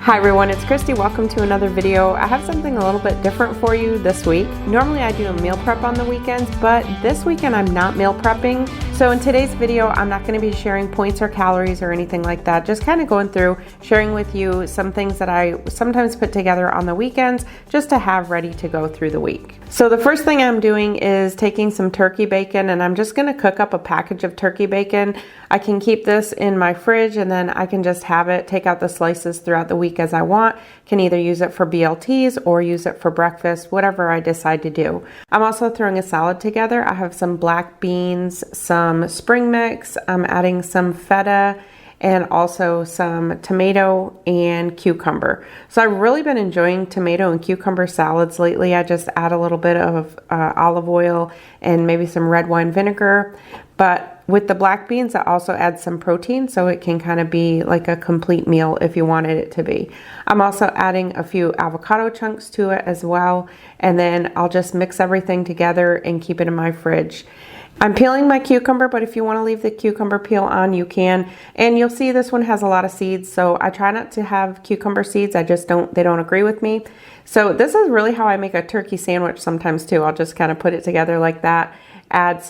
Hi everyone, it's Kristi. Welcome to another video. I have something a little bit different for you this week. Normally I do a meal prep on the weekends, but this weekend I'm not meal prepping. So in today's video, I'm not going to be sharing points or calories or anything like that. Just kind of going through, sharing with you some things that I sometimes put together on the weekends just to have ready to go through the week. So the first thing I'm doing is taking some turkey bacon, and I'm just going to cook up a package of turkey bacon. I can keep this in my fridge and then I can just have it, take out the slices throughout the week as I want. Can either use it for BLTs or use it for breakfast, whatever I decide to do. I'm also throwing a salad together. I have some black beans, some spring mix, I'm adding some feta, and also some tomato and cucumber. So I've really been enjoying tomato and cucumber salads lately. I just add a little bit of olive oil and maybe some red wine vinegar. But with the black beans, I also add some protein so it can kind of be like a complete meal if you wanted it to be. I'm also adding a few avocado chunks to it as well. And then I'll just mix everything together and keep it in my fridge. I'm peeling my cucumber, but if you want to leave the cucumber peel on, you can. And you'll see this one has a lot of seeds, so I try not to have cucumber seeds. They don't agree with me. So this is really how I make a turkey sandwich sometimes too. I'll just kind of put it together like that, add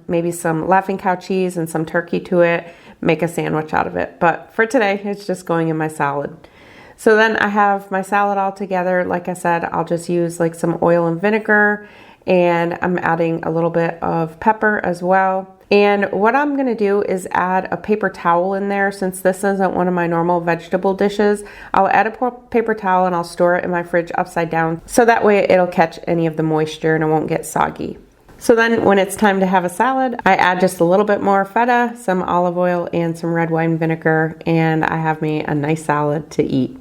maybe some Laughing Cow cheese and some turkey to it, make a sandwich out of it. But for today, it's just going in my salad. So then I have my salad all together. Like I said, I'll just use like some oil and vinegar, and I'm adding a little bit of pepper as well. And what I'm going to do is add a paper towel in there. Since this isn't one of my normal vegetable dishes, I'll add a paper towel and I'll store it in my fridge upside down, so that way it'll catch any of the moisture and it won't get soggy. So then when it's time to have a salad, I add just a little bit more feta, some olive oil, and some red wine vinegar, and I have me a nice salad to eat.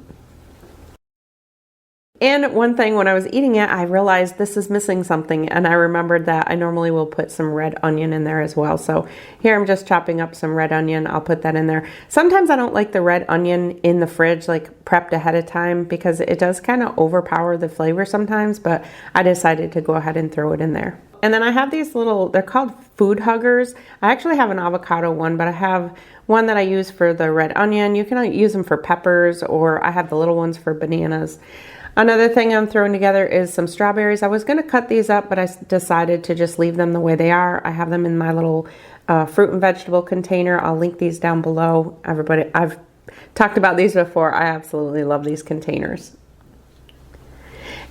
And one thing, when I was eating it, I realized this is missing something, and I remembered that I normally will put some red onion in there as well. So here I'm just chopping up some red onion. I'll put that in there. Sometimes I don't like the red onion in the fridge, like prepped ahead of time, because it does kind of overpower the flavor sometimes, but I decided to go ahead and throw it in there. And then I have these little, they're called food huggers. I actually have an avocado one, but I have one that I use for the red onion. You can use them for peppers, or I have the little ones for bananas. Another thing I'm throwing together is some strawberries. I was going to cut these up, but I decided to just leave them the way they are. I have them in my little fruit and vegetable container. I'll link these down below. Everybody, I've talked about these before. I absolutely love these containers.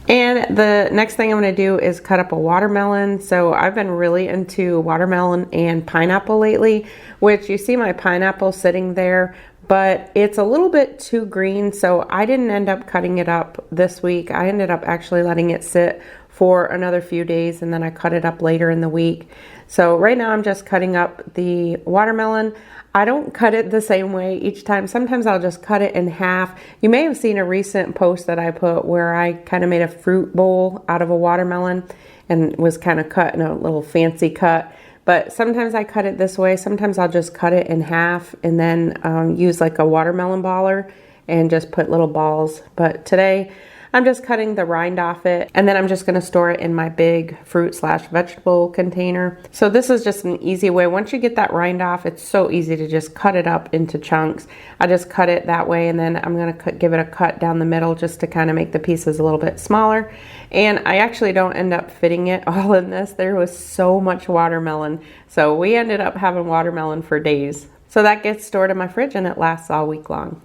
And the next thing I'm going to do is cut up a watermelon. So I've been really into watermelon and pineapple lately, which you see my pineapple sitting there, but it's a little bit too green, so I didn't end up cutting it up this week. I ended up actually letting it sit for another few days, and then I cut it up later in the week. So right now I'm just cutting up the watermelon. I don't cut it the same way each time. Sometimes I'll just cut it in half. You may have seen a recent post that I put where I kind of made a fruit bowl out of a watermelon and was kind of cut in a little fancy cut. But sometimes I cut it this way. Sometimes I'll just cut it in half and then use like a watermelon baller and just put little balls. But today I'm just cutting the rind off it, and then I'm just going to store it in my big fruit/vegetable container. So this is just an easy way. Once you get that rind off, it's so easy to just cut it up into chunks. I just cut it that way, and then I'm going to give it a cut down the middle just to kind of make the pieces a little bit smaller. And I actually don't end up fitting it all in this. There was so much watermelon. So we ended up having watermelon for days. So that gets stored in my fridge and it lasts all week long.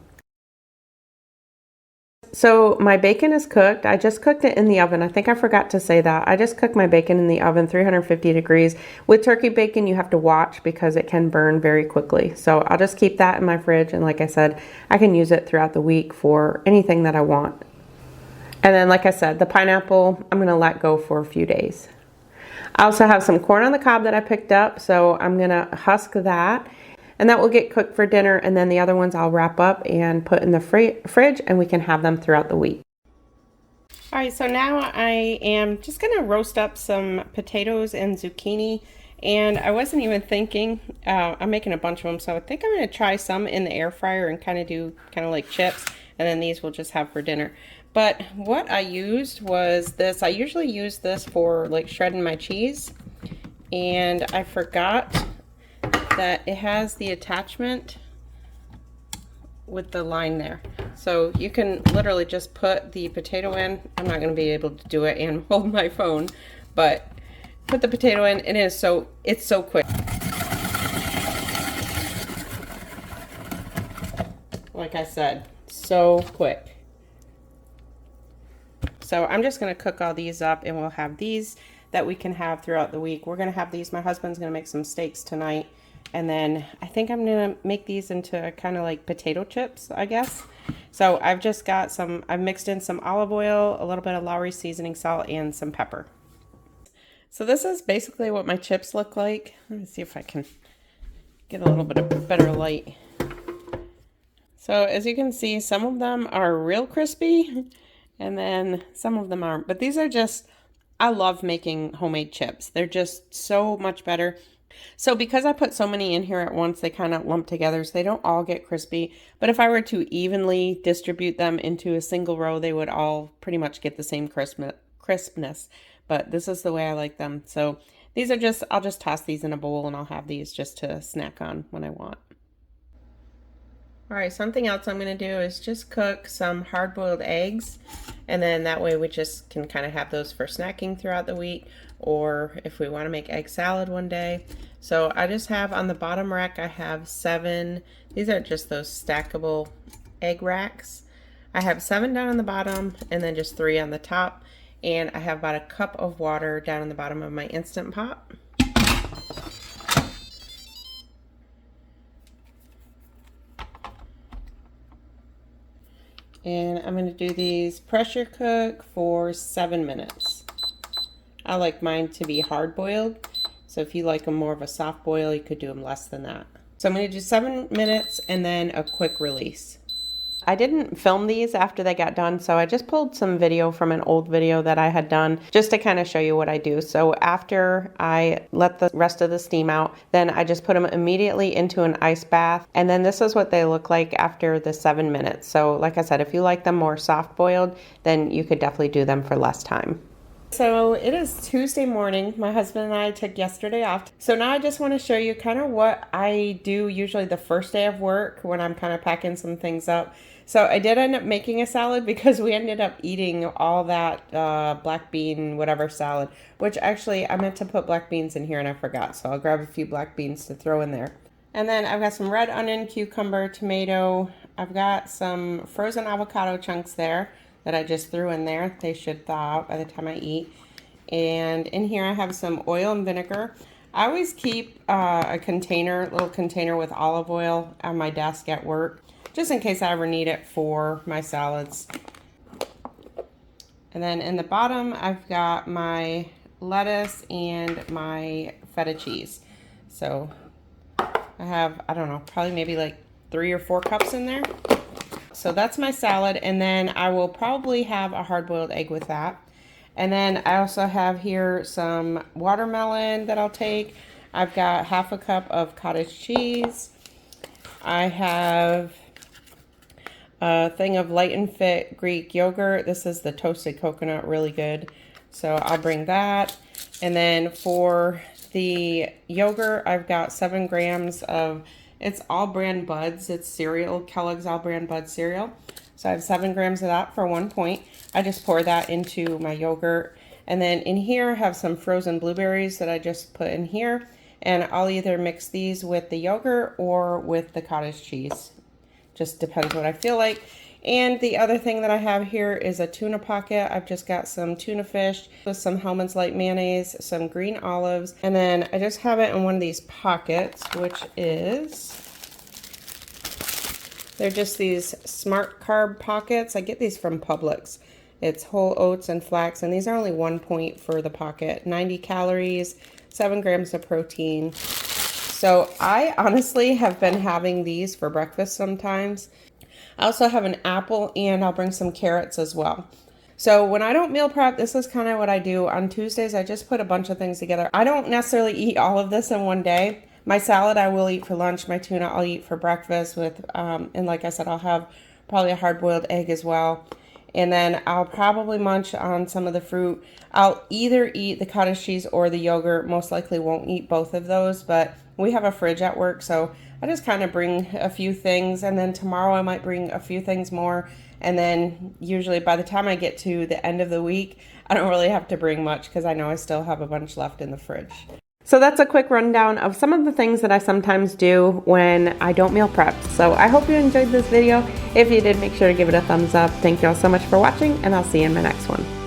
So my bacon is cooked. I just cooked it in the oven. I think I forgot to say that. I just cooked my bacon in the oven, 350 degrees. With turkey bacon, you have to watch because it can burn very quickly. So I'll just keep that in my fridge. And like I said, I can use it throughout the week for anything that I want. And then, like I said, the pineapple, I'm going to let go for a few days. I also have some corn on the cob that I picked up. So I'm going to husk that. And that will get cooked for dinner, and then the other ones I'll wrap up and put in the fridge, and we can have them throughout the week. All right, so now I am just gonna roast up some potatoes and zucchini, and I wasn't even thinking, I'm making a bunch of them, so I think I'm gonna try some in the air fryer and kind of like chips, and then these we'll just have for dinner. But what I used was this. I usually use this for like shredding my cheese, and I forgot that it has the attachment with the line there. So you can literally just put the potato in. I'm not going to be able to do it and hold my phone, but put the potato in, and it's so quick. Like I said, so quick. So I'm just going to cook all these up, and we'll have these that we can have throughout the week. We're going to have these. My husband's going to make some steaks tonight. And then I think I'm going to make these into kind of like potato chips, I guess. So I've just got some, I've mixed in some olive oil, a little bit of Lowry seasoning salt, and some pepper. So this is basically what my chips look like. Let me see if I can get a little bit of better light. So as you can see, some of them are real crispy and then some of them aren't. But these are just, I love making homemade chips. They're just so much better. So because I put so many in here at once, they kind of lump together, so they don't all get crispy. But if I were to evenly distribute them into a single row, they would all pretty much get the same crispness. But this is the way I like them. So these are just, I'll just toss these in a bowl, and I'll have these just to snack on when I want. All right, something else I'm going to do is just cook some hard-boiled eggs, and then that way we just can kind of have those for snacking throughout the week, or if we want to make egg salad one day. So I just have on the bottom rack, I have 7, these are just those stackable egg racks. I have 7 down on the bottom and then just 3 on the top, and I have about a cup of water down on the bottom of my Instant Pot. And I'm going to do these pressure cook for 7 minutes. I like mine to be hard boiled. So if you like them more of a soft boil, you could do them less than that. So I'm going to do 7 minutes and then a quick release. I didn't film these after they got done, so I just pulled some video from an old video that I had done just to kind of show you what I do. So after I let the rest of the steam out, then I just put them immediately into an ice bath. And then this is what they look like after the 7 minutes. So like I said, if you like them more soft boiled, then you could definitely do them for less time. So it is Tuesday morning. My husband and I took yesterday off. So now I just want to show you kind of what I do usually the first day of work when I'm kind of packing some things up. So I did end up making a salad because we ended up eating all that black bean whatever salad, which actually I meant to put black beans in here and I forgot. So I'll grab a few black beans to throw in there. And then I've got some red onion, cucumber, tomato. I've got some frozen avocado chunks there that I just threw in there. They should thaw out by the time I eat. And in here I have some oil and vinegar. I always keep a little container with olive oil on my desk at work, just in case I ever need it for my salads. And then in the bottom, I've got my lettuce and my feta cheese. So I have, I don't know, probably maybe like 3 or 4 cups in there. So that's my salad, and then I will probably have a hard-boiled egg with that. And then I also have here some watermelon that I'll take. I've got half a cup of cottage cheese. I have a thing of Light and Fit Greek yogurt. This is the toasted coconut, really good. So I'll bring that. And then for the yogurt, I've got 7 grams of, it's All Brand Buds. It's cereal, Kellogg's All Brand Buds cereal. So I have 7 grams of that for 1 point. I just pour that into my yogurt. And then in here I have some frozen blueberries that I just put in here. And I'll either mix these with the yogurt or with the cottage cheese. Just depends what I feel like. And the other thing that I have here is a tuna pocket. I've just got some tuna fish with some Hellmann's Light mayonnaise, some green olives, and then I just have it in one of these pockets, which is, they're just these Smart Carb pockets. I get these from Publix. It's whole oats and flax, and these are only 1 point for the pocket. 90 calories, 7 grams of protein. So I honestly have been having these for breakfast sometimes. I also have an apple, and I'll bring some carrots as well. So when I don't meal prep, this is kind of what I do. On Tuesdays, I just put a bunch of things together. I don't necessarily eat all of this in one day. My salad I will eat for lunch. My tuna I'll eat for breakfast with, and like I said, I'll have probably a hard-boiled egg as well. And then I'll probably munch on some of the fruit. I'll either eat the cottage cheese or the yogurt. Most likely won't eat both of those, but we have a fridge at work, so I just kind of bring a few things, and then tomorrow I might bring a few things more, and then usually by the time I get to the end of the week, I don't really have to bring much because I know I still have a bunch left in the fridge. So that's a quick rundown of some of the things that I sometimes do when I don't meal prep. So I hope you enjoyed this video. If you did, make sure to give it a thumbs up. Thank you all so much for watching, and I'll see you in my next one.